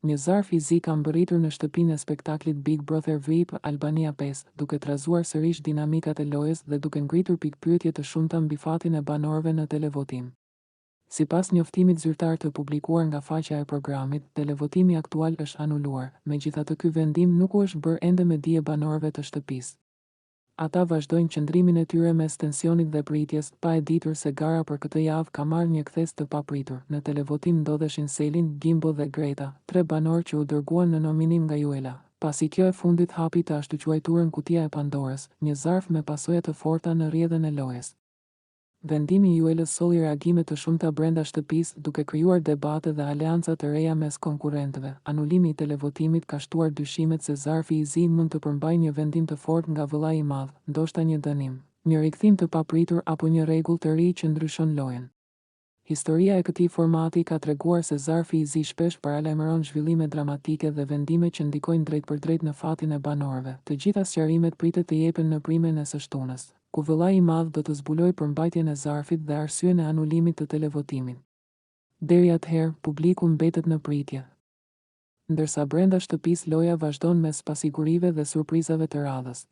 Një zar fizik ka mbërritur në shtëpinë e spektaklit Big Brother VIP Albania 5, duke trazuar sërish dinamikat e lojës dhe duke ngritur pikpyetje të shumta mbi fatin e banorëve në televotim. Sipas njoftimit zyrtar të publikuar nga faqja e programit, televotimi aktual është anuluar, megjithatë ky vendim nuk u është bërë ende me dije banorëve të shtëpisë. Ata vazhdojnë qëndrimin e tyre mes tensionit dhe pritjes, pa e ditur se gara për këtë javë ka marrë një kthes të papritur. Në televotim ndodheshin Selin, Gimbo dhe Greta, 3 banorë që u dërguan në nominim nga Juela. Pasi kjo e fundit hapi të ashtu quajturën kutia e Pandorës, një zarf me pasoja të forta në rrjedhën e lojës. Vendimi i Juelës solli reagime të shumta brenda shtëpisë, duke krijuar debate dhe aleanca të reja mes konkurrentëve. Anulimi i televotimit ka shtuar dyshimet se zarfi i zi mund të përmbajë një vendim të fortë nga vëllai i madh, ndoshta një dënim, një rikthim të papritur apo një rregull të ri që ndryshon lojën. Historia e këtij formati ka treguar se zarfi i zi shpesh paralajmëron zhvillime dramatike dhe vendime që ndikojnë drejt për drejt në fatin e banorëve. Të gjitha sqarimet pritet të jepen në primen e së shtunës, ku vëllai i madh do të zbulojë përmbajtjen e zarfit dhe arsyeën e anulimit të televotimit. Deri atëherë, publiku mbetet në pritje. Ndërsa brenda shtëpisë loja vazhdon mes pasigurive dhe surprizave të radhës.